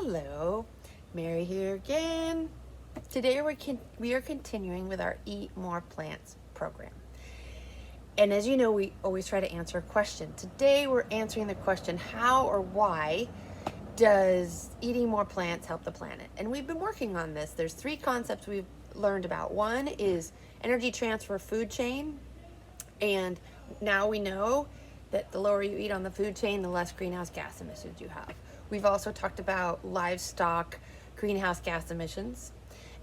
Hello, Mary here again. Today we are continuing with our Eat More Plants program. And as you know, we always try to answer a question. Today we're answering the question, how or why does eating more plants help the planet? And we've been working on this. There's three concepts we've learned about. One is energy transfer food chain. And now we know that the lower you eat on the food chain, the less greenhouse gas emissions you have. We've also talked about livestock greenhouse gas emissions.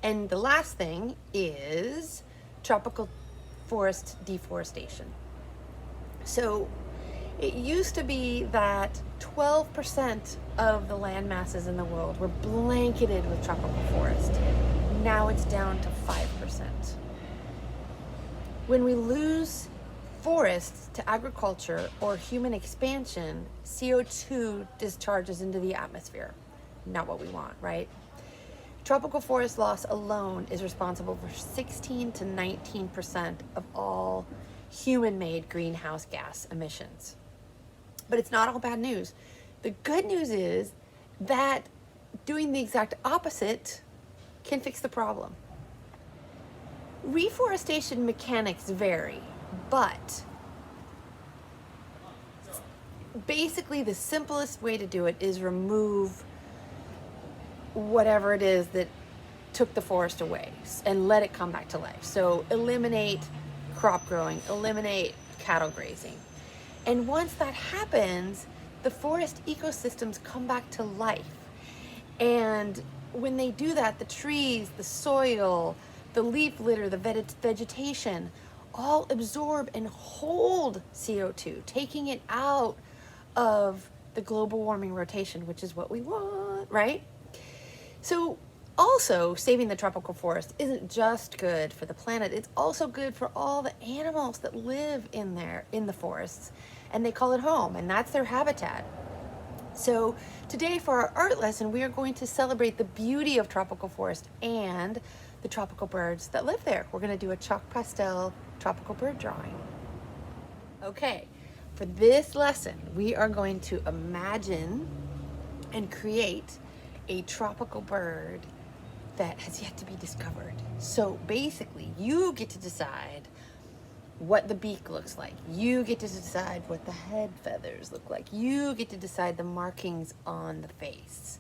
And the last thing is tropical forest deforestation. So it used to be that 12% of the land masses in the world were blanketed with tropical forest. Now it's down to 5%. When we lose forests to agriculture or human expansion, CO2 discharges into the atmosphere. Not what we want, right? Tropical forest loss alone is responsible for 16 to 19% of all human-made greenhouse gas emissions. But it's not all bad news. The good news is that doing the exact opposite can fix the problem. Reforestation mechanics vary, but basically the simplest way to do it is remove whatever it is that took the forest away and let it come back to life. So eliminate crop growing, eliminate cattle grazing. And once that happens, the forest ecosystems come back to life. And when they do that, the trees, the soil, the leaf litter, the vegetation, all absorb and hold CO2, taking it out of the global warming rotation, which is what we want, right? So also, saving the tropical forest isn't just good for the planet, it's also good for all the animals that live in there, in the forests, and they call it home, and that's their habitat. So today for our art lesson, we are going to celebrate the beauty of tropical forest and the tropical birds that live there. We're going to do a chalk pastel tropical bird drawing. Okay, for this lesson, we are going to imagine and create a tropical bird that has yet to be discovered. So basically, you get to decide what the beak looks like. You get to decide what the head feathers look like. You get to decide the markings on the face.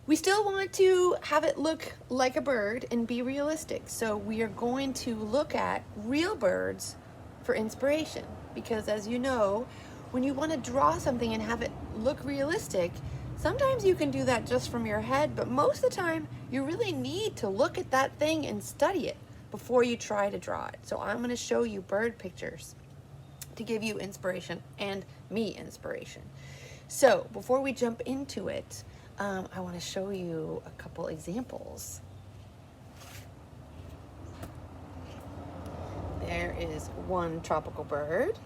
We still want to have it look like a bird and be realistic. So we are going to look at real birds for inspiration. Because as you know, when you want to draw something and have it look realistic, sometimes you can do that just from your head, but most of the time you really need to look at that thing and study it before you try to draw it. So I'm going to show you bird pictures to give you inspiration and me inspiration. So before we jump into it, I want to show you a couple examples. There is one tropical bird,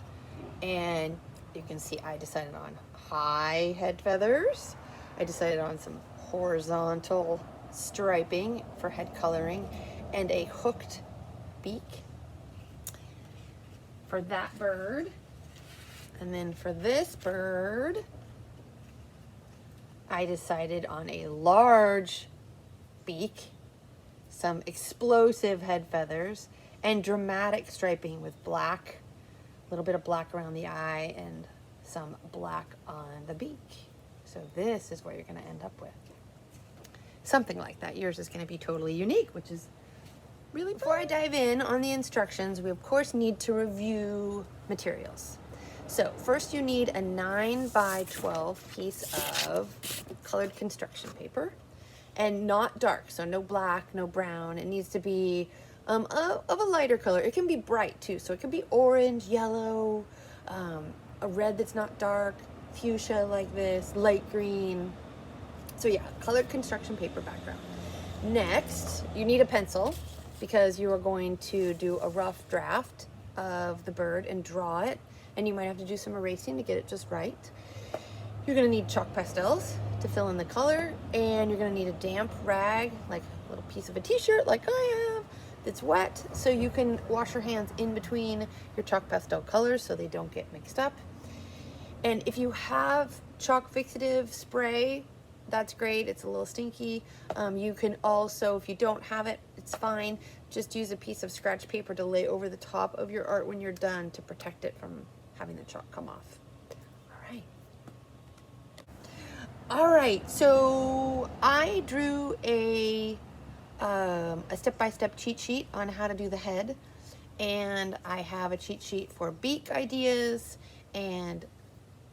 and you can see I decided on high head feathers. I decided on some horizontal striping for head coloring and a hooked beak for that bird. And then for this bird, I decided on a large beak, some explosive head feathers, and dramatic striping with black, a little bit of black around the eye and some black on the beak. So this is what you're going to end up with. Something like that. Yours is going to be totally unique, which is really fun. Before I dive in on the instructions, we of course need to review materials. So first you need a 9 by 12 piece of colored construction paper, and not dark, so no black, no brown. It needs to be of a lighter color. It can be bright too, so it can be orange, yellow, a red that's not dark, fuchsia like this, light green. So yeah, colored construction paper background. Next, you need a pencil because you are going to do a rough draft of the bird and draw it, and you might have to do some erasing to get it just right. You're gonna need chalk pastels to fill in the color, and you're gonna need a damp rag, like a little piece of a t-shirt like I have, that's wet, so you can wash your hands in between your chalk pastel colors so they don't get mixed up. And if you have chalk fixative spray, that's great. It's a little stinky. You can also, if you don't have it, it's fine. Just use a piece of scratch paper to lay over the top of your art when you're done to protect it from having the chalk come off. All right. All right, so I drew a step-by-step cheat sheet on how to do the head, and I have a cheat sheet for beak ideas and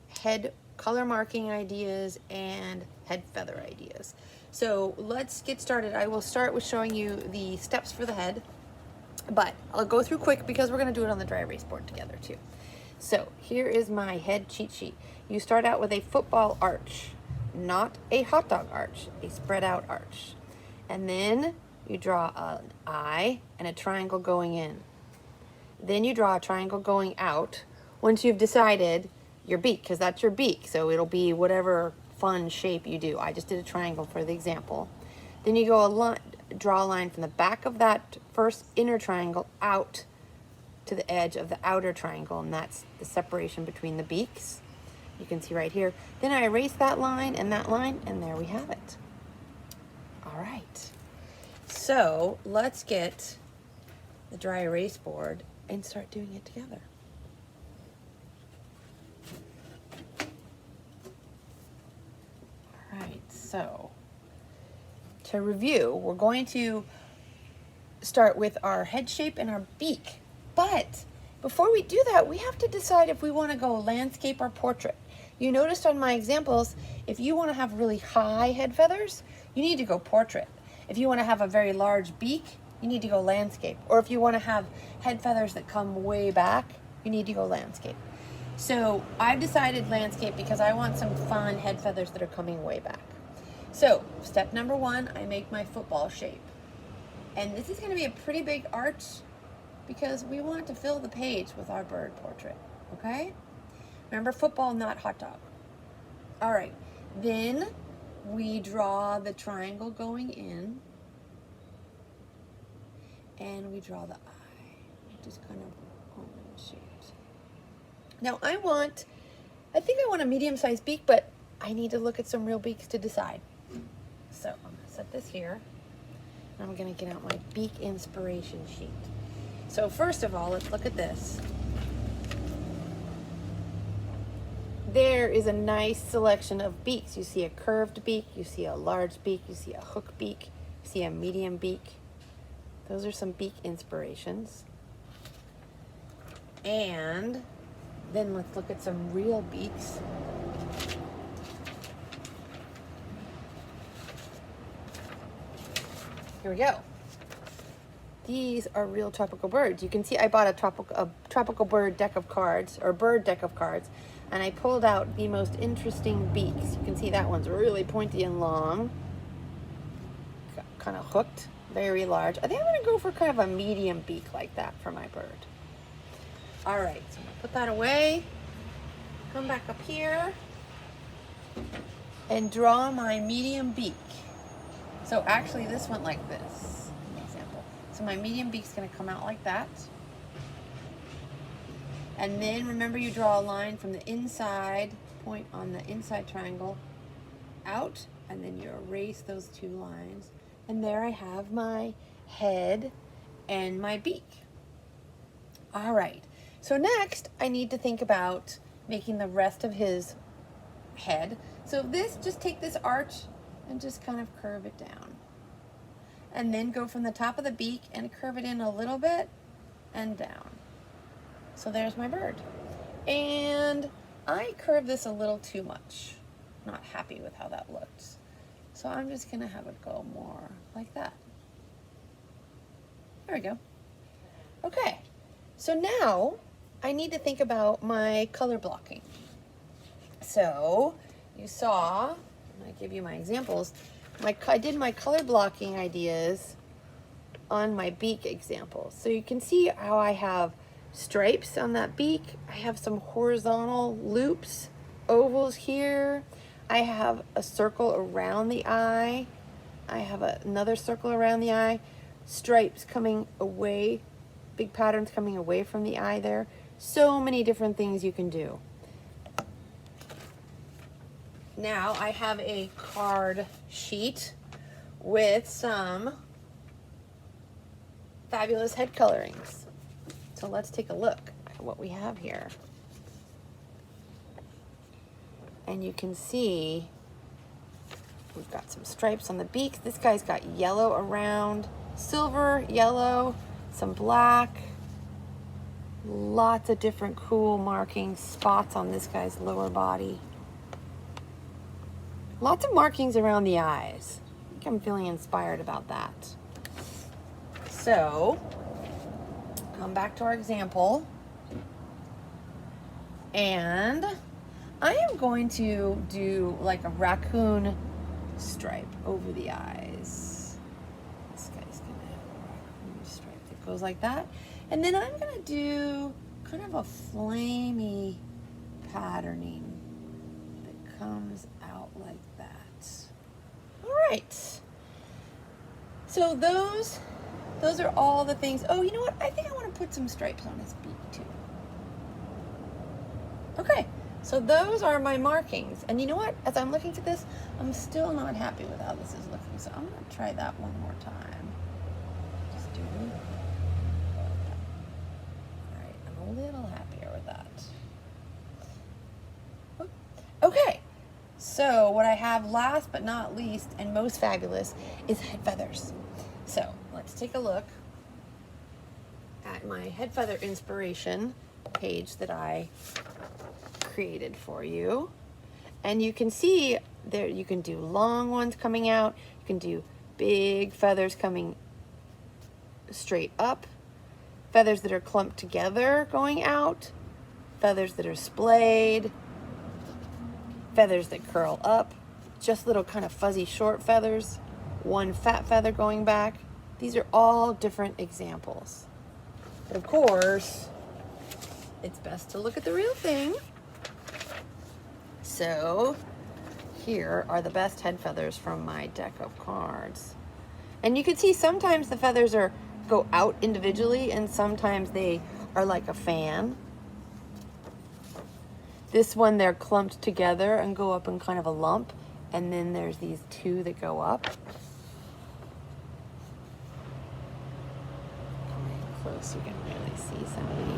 head color marking ideas and head feather ideas. So let's get started. I will start with showing you the steps for the head, but I'll go through quick because we're going to do it on the dry erase board together too. So here is my head cheat sheet. You start out with a football arch, not a hot dog arch, a spread out arch. And then you draw an eye and a triangle going in. Then you draw a triangle going out once you've decided your beak, because that's your beak. So it'll be whatever fun shape you do. I just did a triangle for the example. Then you go draw a line from the back of that first inner triangle out to the edge of the outer triangle, and that's the separation between the beaks. You can see right here. Then I erase that line, and there we have it. All right. So let's get the dry erase board and start doing it together. All right, so to review, we're going to start with our head shape and our beak. But before we do that, we have to decide if we want to go landscape or portrait. You noticed on my examples, if you want to have really high head feathers, you need to go portrait. If you want to have a very large beak, you need to go landscape. Or if you want to have head feathers that come way back, you need to go landscape. So I've decided landscape because I want some fun head feathers that are coming way back. So step number one, I make my football shape. And this is going to be a pretty big arch because we want to fill the page with our bird portrait, okay? Remember, football, not hot dog. All right, then we draw the triangle going in, and we draw the eye, which is kind of almond shaped. Now I think I want a medium-sized beak, but I need to look at some real beaks to decide. So I'm gonna set this here, and I'm gonna get out my beak inspiration sheet. So first of all, let's look at this. There is a nice selection of beaks. You see a curved beak, you see a large beak, you see a hook beak, you see a medium beak. Those are some beak inspirations. And then let's look at some real beaks. Here we go. These are real tropical birds. You can see I bought a tropical bird deck of cards, or bird deck of cards, and I pulled out the most interesting beaks. You can see that one's really pointy and long, kind of hooked, very large. I think I'm gonna go for kind of a medium beak like that for my bird. All right, so I'm gonna put that away, come back up here, and draw my medium beak. So actually this went like this, an example. So my medium beak's gonna come out like that. And then remember, you draw a line from the inside point on the inside triangle out, and then you erase those two lines. And there I have my head and my beak. All right, so next I need to think about making the rest of his head. So just take this arch and just kind of curve it down. And then go from the top of the beak and curve it in a little bit and down. So there's my bird. And I curved this a little too much. Not happy with how that looked. So I'm just gonna have it go more like that. There we go. Okay, so now I need to think about my color blocking. So you saw, I give you my examples, I did my color blocking ideas on my beak examples. So you can see how I have stripes on that beak. I have some horizontal loops, ovals here. I have a circle around the eye. I have another circle around the eye. Stripes coming away, big patterns coming away from the eye there. So many different things you can do. now I have a card sheet with some fabulous head colorings. So let's take a look at what we have here. And you can see we've got some stripes on the beak. This guy's got yellow around, silver, yellow, some black. Lots of different cool markings, spots on this guy's lower body. Lots of markings around the eyes. I think I'm feeling inspired about that. So, come back to our example. And I am going to do like a raccoon stripe over the eyes. This guy's gonna have a raccoon stripe that goes like that. And then I'm gonna do kind of a flamey patterning that comes out like that. All right. So those are all the things. Oh, you know what? I think I want to put some stripes on his beak too. Okay, so those are my markings. And you know what? As I'm looking at this, I'm still not happy with how this is looking. So I'm gonna try that one more time. Just do it. All right, I'm a little happier with that. Okay, so what I have last but not least and most fabulous is head feathers. So let's take a look at my head feather inspiration page that I created for you. And you can see there, you can do long ones coming out, you can do big feathers coming straight up, feathers that are clumped together going out, feathers that are splayed, feathers that curl up, just little kind of fuzzy short feathers, one fat feather going back. These are all different examples. But of course, it's best to look at the real thing. So here are the best head feathers from my deck of cards. And you can see sometimes the feathers go out individually and sometimes they are like a fan. This one, they're clumped together and go up in kind of a lump. And then there's these two that go up. Coming close, you can really see some of these.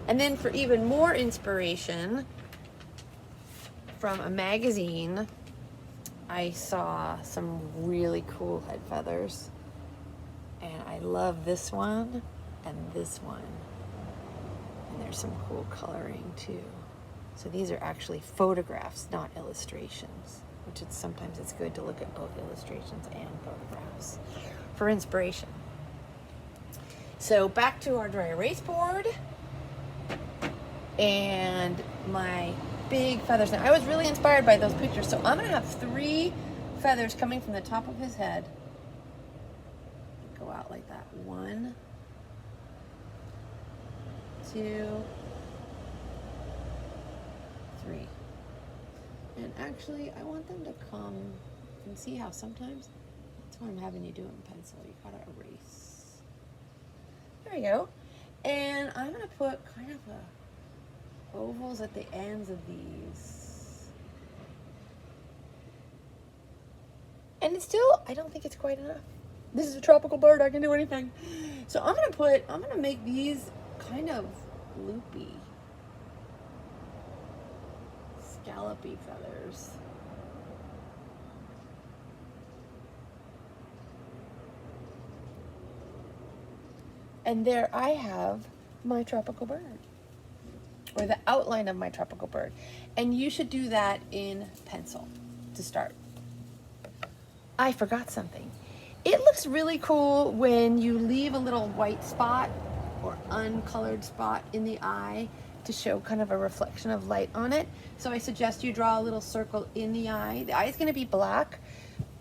And then for even more inspiration, from a magazine, I saw some really cool head feathers. And I love this one and this one. And there's some cool coloring too. So these are actually photographs, not illustrations, which sometimes it's good to look at both illustrations and photographs for inspiration. So back to our dry erase board and my big feathers. Now I was really inspired by those pictures, so I'm gonna have 3 feathers coming from the top of his head. Go out like that. 1, 2, 3. And actually, I want them to come. You can see how sometimes that's what I'm having you do in pencil. You gotta erase. There we go. And I'm gonna put kind of ovals at the ends of these. And it's still, I don't think it's quite enough. This is a tropical bird, I can do anything. So I'm gonna make these kind of loopy, scallopy feathers. And there I have my tropical bird, or the outline of my tropical bird. And you should do that in pencil to start. I forgot something. It looks really cool when you leave a little white spot or uncolored spot in the eye to show kind of a reflection of light on it. So I suggest you draw a little circle in the eye. The eye is gonna be black,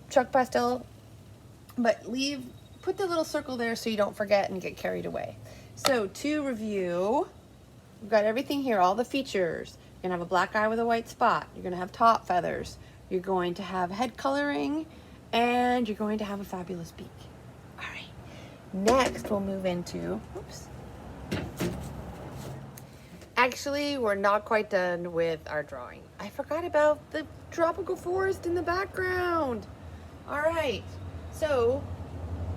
chalk pastel, but put the little circle there so you don't forget and get carried away. So to review, we've got everything here, all the features. You're gonna have a black eye with a white spot. You're gonna have top feathers. You're going to have head coloring, and you're going to have a fabulous beak. All right, next we'll move into, Actually, we're not quite done with our drawing. I forgot about the tropical forest in the background. All right, so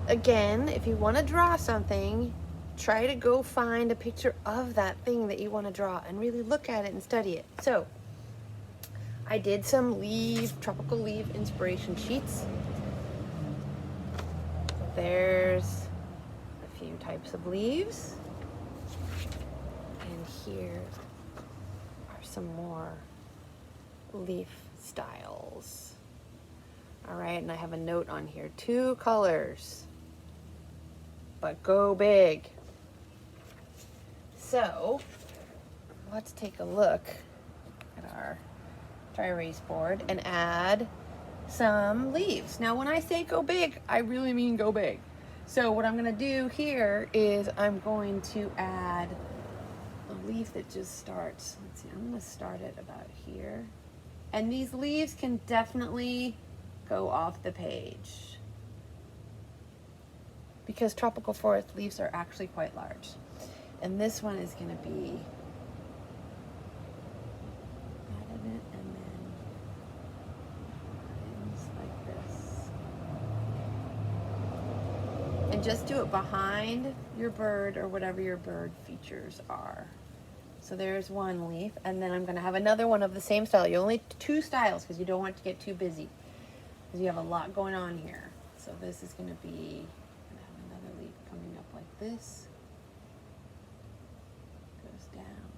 again, if you want to draw something, try to go find a picture of that thing that you want to draw and really look at it and study it. So I did some tropical leaf inspiration sheets. There's a few types of leaves. And here are some more leaf styles. All right, and I have a note on here, 2 colors, but go big. So let's take a look at our dry erase board and add some leaves. Now, when I say go big, I really mean go big. So what I'm gonna do here is I'm going to add a leaf that just starts, let's see, I'm gonna start it about here. And these leaves can definitely go off the page because tropical forest leaves are actually quite large. And this one is gonna be added it and then lines like this. And just do it behind your bird or whatever your bird features are. So there's one leaf, and then I'm gonna have another one of the same style. You only 2 styles because you don't want it to get too busy because you have a lot going on here. So this is gonna be, I'm gonna have another leaf coming up like this. Goes down.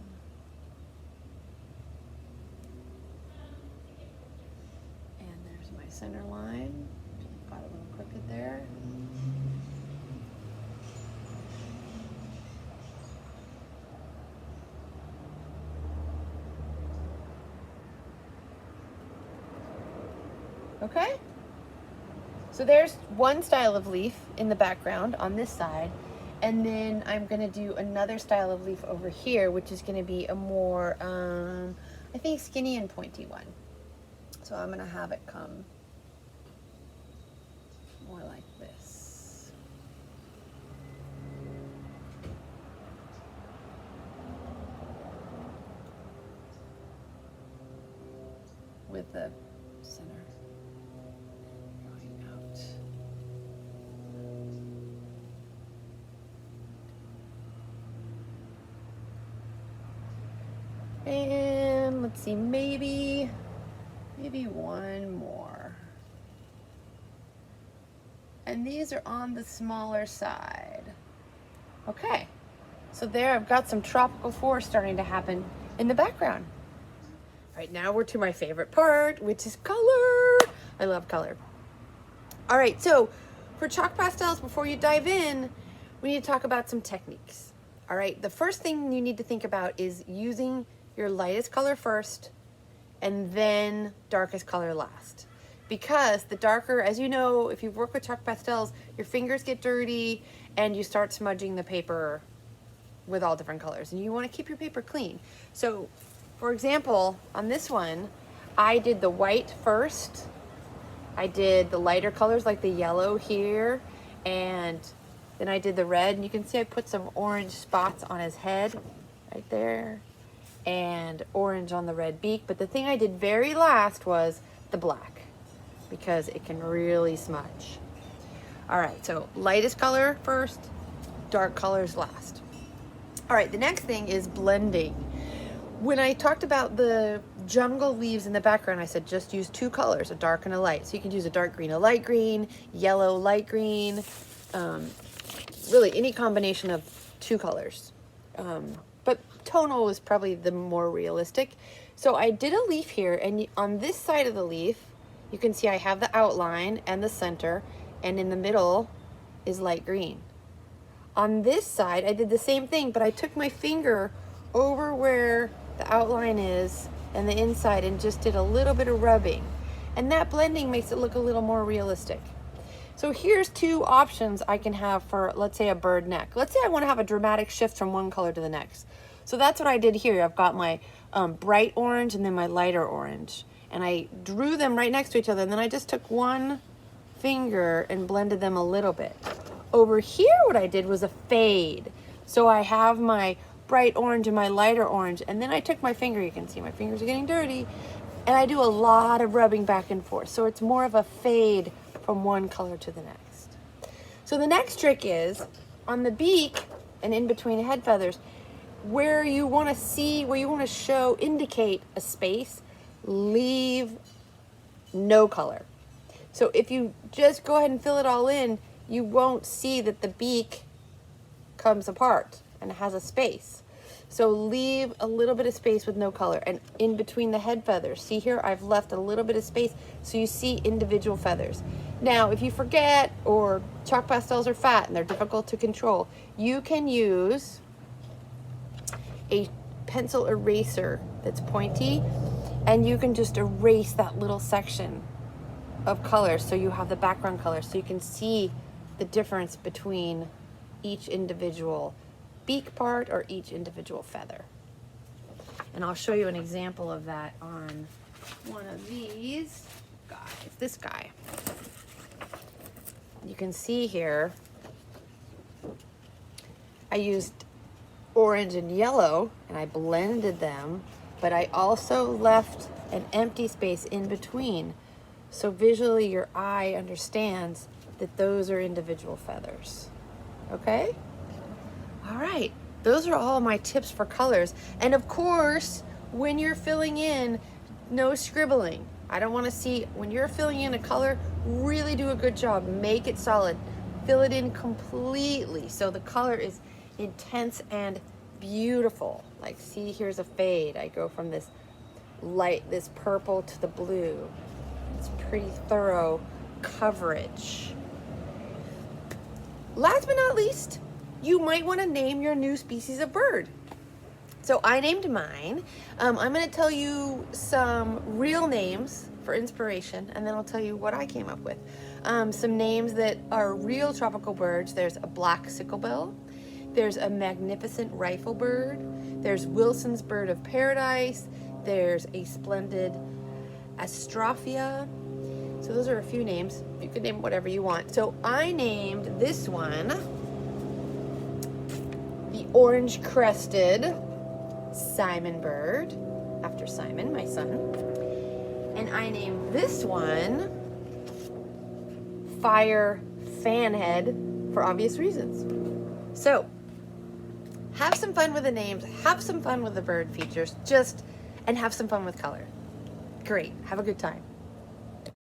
And there's my center line. Got a little crooked there. Okay, so there's one style of leaf in the background on this side, and then I'm gonna do another style of leaf over here, which is gonna be a more, I think, skinny and pointy one. So I'm gonna have it come more like this. With the center going out. And let's see, maybe one more. And these are on the smaller side. Okay, so there I've got some tropical forest starting to happen in the background. Right now we're to my favorite part, which is color. I love color. All right, so for chalk pastels, before you dive in, we need to talk about some techniques. All right, the first thing you need to think about is using your lightest color first and then darkest color last. Because the darker, as you know, if you've worked with chalk pastels, your fingers get dirty and you start smudging the paper with all different colors. And you want to keep your paper clean. So, for example, on this one, I did the white first. I did the lighter colors like the yellow here, and then I did the red. And you can see I put some orange spots on his head right there and orange on the red beak. But the thing I did very last was the black because it can really smudge. All right, so lightest color first, dark colors last. All right, the next thing is blending. When I talked about the jungle leaves in the background, I said just use 2 colors, a dark and a light. So you can use a dark green, a light green, yellow, light green, really any combination of 2 colors. But tonal is probably the more realistic. So I did a leaf here, and on this side of the leaf, you can see I have the outline and the center, and in the middle is light green. On this side, I did the same thing, but I took my finger over where the outline is and the inside and just did a little bit of rubbing. And that blending makes it look a little more realistic. So here's 2 options I can have for, let's say, a bird neck. Let's say I want to have a dramatic shift from one color to the next. So that's what I did here. I've got my bright orange and then my lighter orange. And I drew them right next to each other, and then I just took one finger and blended them a little bit. Over here, what I did was a fade. So I have my bright orange and my lighter orange. And then I took my finger, you can see my fingers are getting dirty, and I do a lot of rubbing back and forth. So it's more of a fade from one color to the next. So the next trick is on the beak and in between the head feathers, where you want to see, where you want to show, indicate a space, leave no color. So if you just go ahead and fill it all in, you won't see that the beak comes apart and has a space. So leave a little bit of space with no color. And in between the head feathers, see here, I've left a little bit of space so you see individual feathers. Now, if you forget, or chalk pastels are fat and they're difficult to control, you can use a pencil eraser that's pointy, and you can just erase that little section of color so you have the background color, so you can see the difference between each individual beak part or each individual feather. And I'll show you an example of that on one of these guys, this guy. You can see here, I used orange and yellow and I blended them, but I also left an empty space in between. So visually your eye understands that those are individual feathers. Okay? All right, those are all my tips for colors. And of course, when you're filling in, no scribbling. I don't want to see, when you're filling in a color, really do a good job. Make it solid. Fill it in completely so the color is intense and beautiful. Like, see, here's a fade. I go from this light, this purple to the blue. It's pretty thorough coverage. Last but not least, you might want to name your new species of bird. So I named mine. I'm going to tell you some real names for inspiration, and then I'll tell you what I came up with. Some names that are real tropical birds. There's a black sicklebill. There's a magnificent riflebird. There's Wilson's bird of paradise. There's a splendid Astrophia. So those are a few names. You can name whatever you want. So I named this one the orange-crested Simon bird, after Simon, my son. And I named this one Fire Fanhead for obvious reasons. So have some fun with the names, have some fun with the bird features, and have some fun with color. Great, have a good time.